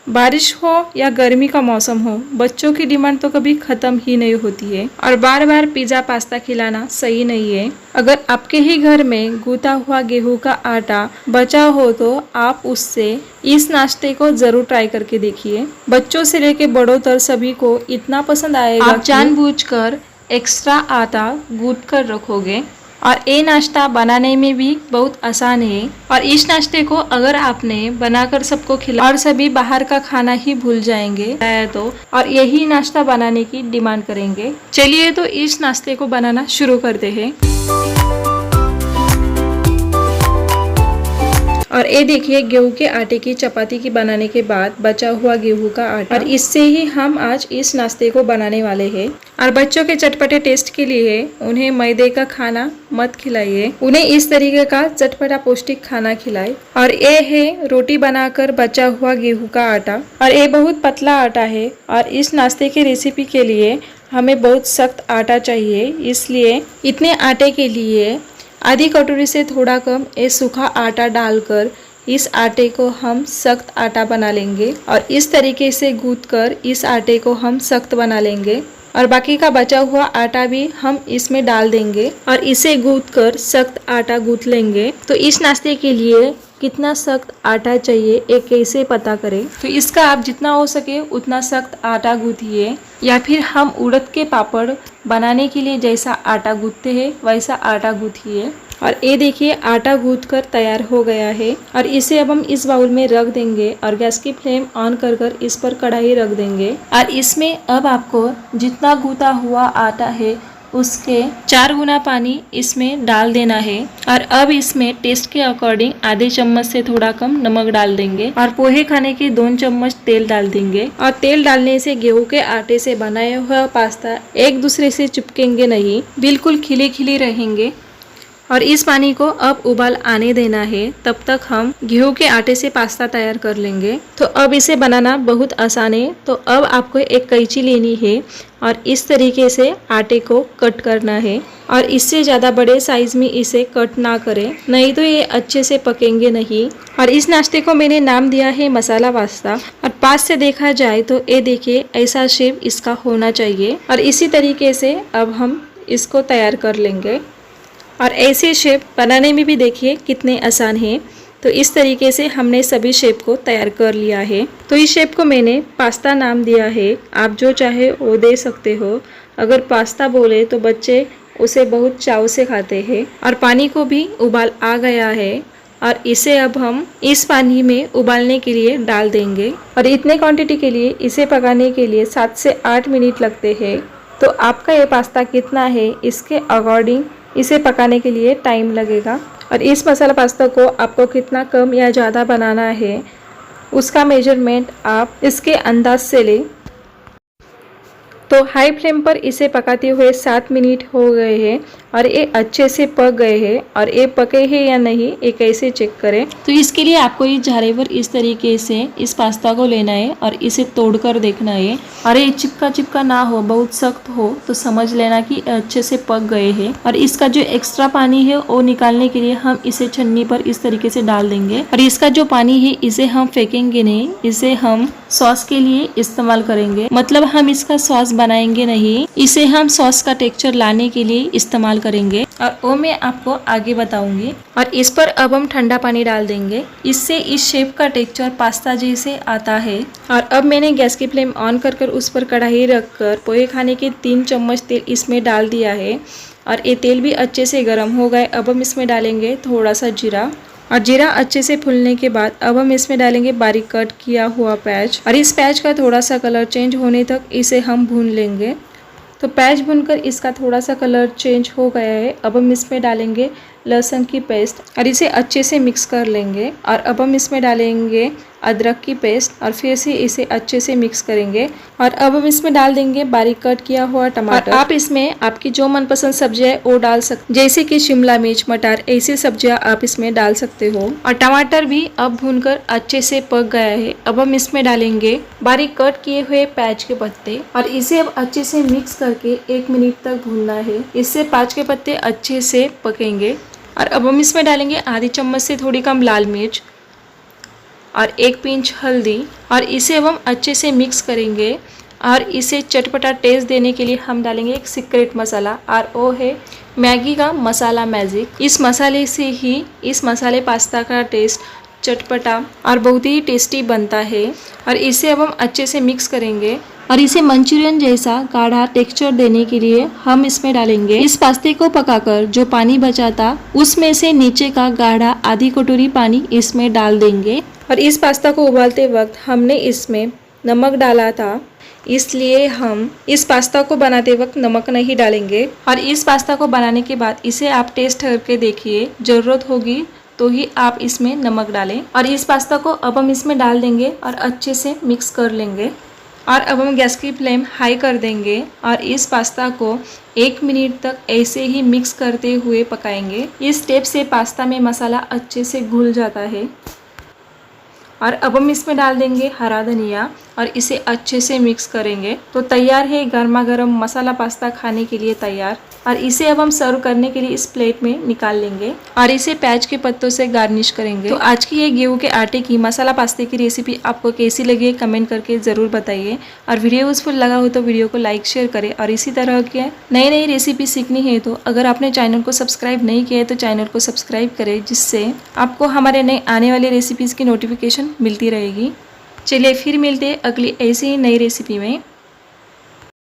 बारिश हो या गर्मी का मौसम हो, बच्चों की डिमांड तो कभी ख़त्म ही नहीं होती है। और बार बार पिज़्ज़ा पास्ता खिलाना सही नहीं है। अगर आपके ही घर में गूंथा हुआ गेहूं का आटा बचा हो तो आप उससे इस नाश्ते को ज़रूर ट्राई करके देखिए। बच्चों से लेके बड़ों तक सभी को इतना पसंद आएगा। आप जानबूझकर एक्स्ट्रा आटा गूंथ कर रखोगे। और ये नाश्ता बनाने में भी बहुत आसान है। और इस नाश्ते को अगर आपने बनाकर सबको खिला और सभी बाहर का खाना ही भूल जाएंगे तो और यही नाश्ता बनाने की डिमांड करेंगे। चलिए तो इस नाश्ते को बनाना शुरू करते हैं। और ये देखिए गेहूं के आटे की चपाती की बनाने के बाद बचा हुआ गेहूं का आटा, और इससे ही हम आज इस नाश्ते को बनाने वाले हैं। और बच्चों के चटपटे टेस्ट के लिए उन्हें मैदे का खाना मत खिलाइए, उन्हें इस तरीके का चटपटा पौष्टिक खाना खिलाए। और ये है रोटी बनाकर बचा हुआ गेहूं का आटा, और ये बहुत पतला आटा है। और इस नाश्ते की रेसिपी के लिए हमें बहुत सख्त आटा चाहिए, इसलिए इतने आटे के लिए आधी कटोरी से थोड़ा कम ये सूखा आटा डालकर इस आटे को हम सख्त आटा बना लेंगे। और इस तरीके से गूंथकर इस आटे को हम सख्त बना लेंगे। और बाकी का बचा हुआ आटा भी हम इसमें डाल देंगे और इसे गूंथकर सख्त आटा गूंथ लेंगे। तो इस नाश्ते के लिए कितना सख्त आटा चाहिए ये कैसे पता करें, तो इसका आप जितना हो सके उतना सख्त आटा गूंथिए, या फिर हम उड़द के पापड़ बनाने के लिए जैसा आटा गूंथते हैं वैसा आटा गूंथिए। और ये देखिए आटा गूंथकर तैयार हो गया है। और इसे अब हम इस बाउल में रख देंगे और गैस की फ्लेम ऑन कर इस पर कढ़ाई रख देंगे। और इसमें अब आपको जितना गूंथा हुआ आटा है उसके 4 गुना पानी इसमें डाल देना है। और अब इसमें टेस्ट के अकॉर्डिंग आधे चम्मच से थोड़ा कम नमक डाल देंगे और पोहे खाने के 2 चम्मच तेल डाल देंगे। और तेल डालने से गेहूं के आटे से बनाया हुआ पास्ता एक दूसरे से चिपकेंगे नहीं, बिल्कुल खिले खिले रहेंगे। और इस पानी को अब उबाल आने देना है, तब तक हम गेहूं के आटे से पास्ता तैयार कर लेंगे। तो अब इसे बनाना बहुत आसान है। तो अब आपको एक कैंची लेनी है और इस तरीके से आटे को कट करना है। और इससे ज़्यादा बड़े साइज में इसे कट ना करें, नहीं तो ये अच्छे से पकेंगे नहीं। और इस नाश्ते को मैंने नाम दिया है मसाला पास्ता। और पास से देखा जाए तो ये देखिए ऐसा शेप इसका होना चाहिए। और इसी तरीके से अब हम इसको तैयार कर लेंगे। और ऐसे शेप बनाने में भी देखिए कितने आसान हैं। तो इस तरीके से हमने सभी शेप को तैयार कर लिया है। तो इस शेप को मैंने पास्ता नाम दिया है, आप जो चाहे वो दे सकते हो। अगर पास्ता बोले तो बच्चे उसे बहुत चाव से खाते हैं। और पानी को भी उबाल आ गया है और इसे अब हम इस पानी में उबालने के लिए डाल देंगे। और इतने क्वांटिटी के लिए इसे पकाने के लिए 7 से 8 मिनट लगते हैं। तो आपका ये पास्ता कितना है इसके अकॉर्डिंग इसे पकाने के लिए टाइम लगेगा। और इस मसाला पास्ता को आपको कितना कम या ज़्यादा बनाना है उसका मेजरमेंट आप इसके अंदाज से लें। तो हाई फ्लेम पर इसे पकाते हुए 7 मिनट हो गए हैं और ये अच्छे से पक गए हैं। और ये पके हैं या नहीं ये कैसे चेक करें, तो इसके लिए आपको इस झारे पर इस तरीके से इस पास्ता को लेना है और इसे तोड़कर देखना है। और ये चिपका चिपका ना हो, बहुत सख्त हो तो समझ लेना कि अच्छे से पक गए हैं। और इसका जो एक्स्ट्रा पानी है वो निकालने के लिए हम इसे छन्नी पर इस तरीके से डाल देंगे। और इसका जो पानी है इसे हम फेंकेंगे नहीं, इसे हम सॉस के लिए इस्तेमाल करेंगे। मतलब हम इसका सॉस बनाएंगे नहीं, इसे हम सॉस का टेक्सचर लाने के लिए इस्तेमाल करेंगे। और वो मैं आपको आगे बताऊंगी। और इस पर अब हम ठंडा पानी डाल देंगे, इससे इस शेप का टेक्सचर पास्ता जैसे आता है। और अब मैंने गैस की फ्लेम ऑन कर उस पर कढ़ाई रखकर पोहे खाने के 3 चम्मच तेल इसमें डाल दिया है। और ये तेल भी अच्छे से गर्म हो गए। अब हम इसमें डालेंगे थोड़ा सा जीरा। और जीरा अच्छे से फूलने के बाद अब हम इसमें डालेंगे बारीक कट किया हुआ प्याज। और इस प्याज का थोड़ा सा कलर चेंज होने तक इसे हम भून लेंगे। तो प्याज भूनकर इसका थोड़ा सा कलर चेंज हो गया है। अब हम इसमें डालेंगे लहसुन की पेस्ट और इसे अच्छे से मिक्स कर लेंगे। और अब हम इसमें डालेंगे अदरक की पेस्ट और फिर से इसे अच्छे से मिक्स करेंगे। और अब हम इसमें डाल देंगे बारीक कट किया हुआ टमाटर। आप इसमें आपकी जो मनपसंद सब्जियां है वो डाल सकते, जैसे कि शिमला मिर्च, मटर, ऐसी सब्जियां आप इसमें डाल सकते हो। और टमाटर भी अब भूनकर अच्छे से पक गया है। अब हम इसमें डालेंगे बारीक कट किए हुए प्याज के पत्ते और इसे अब अच्छे से मिक्स करके 1 मिनट तक भूनना है, इससे प्याज के पत्ते अच्छे से पकेंगे। और अब हम इसमें डालेंगे आधी चम्मच से थोड़ी कम लाल मिर्च। और 1 पिंच हल्दी और इसे अब हम अच्छे से मिक्स करेंगे। और इसे चटपटा टेस्ट देने के लिए हम डालेंगे एक सीक्रेट मसाला और वो है मैगी का मसाला मैजिक। इस मसाले से ही इस मसाले पास्ता का टेस्ट चटपटा और बहुत ही टेस्टी बनता है। और इसे अब हम अच्छे से मिक्स करेंगे और इसे मंचूरियन जैसा गाढ़ा टेक्सचर देने के लिए हम इसमें डालेंगे इस पास्ते को पकाकर जो पानी बचा था उसमें से नीचे का गाढ़ा आधी कटोरी पानी इसमें डाल देंगे। और इस पास्ता को उबालते वक्त हमने इसमें नमक डाला था, इसलिए हम इस पास्ता को बनाते वक्त नमक नहीं डालेंगे। और इस पास्ता को बनाने के बाद इसे आप टेस्ट करके देखिए, ज़रूरत होगी तो ही आप इसमें नमक डालें। और इस पास्ता को अब हम इसमें डाल देंगे और अच्छे से मिक्स कर लेंगे। और अब हम गैस की फ्लेम हाई कर देंगे और इस पास्ता को 1 मिनट तक ऐसे ही मिक्स करते हुए पकाएंगे। इस स्टेप से पास्ता में मसाला अच्छे से घुल जाता है। और अब हम इसमें डाल देंगे हरा धनिया और इसे अच्छे से मिक्स करेंगे। तो तैयार है गर्मा गर्म मसाला पास्ता खाने के लिए तैयार। और इसे अब हम सर्व करने के लिए इस प्लेट में निकाल लेंगे और इसे प्याज के पत्तों से गार्निश करेंगे। तो आज की ये गेहूं के आटे की मसाला पास्ते की रेसिपी आपको कैसी लगी कमेंट करके ज़रूर बताइए। और वीडियो यूजफुल लगा हो तो वीडियो को लाइक शेयर करें। और इसी तरह के नई नई रेसिपी सीखनी है तो अगर आपने चैनल को सब्सक्राइब नहीं किया है तो चैनल को सब्सक्राइब करें, जिससे आपको हमारे नए आने वाले रेसिपीज़ की नोटिफिकेशन मिलती रहेगी। चलिए फिर मिलते हैं अगली ऐसी ही नई रेसिपी में।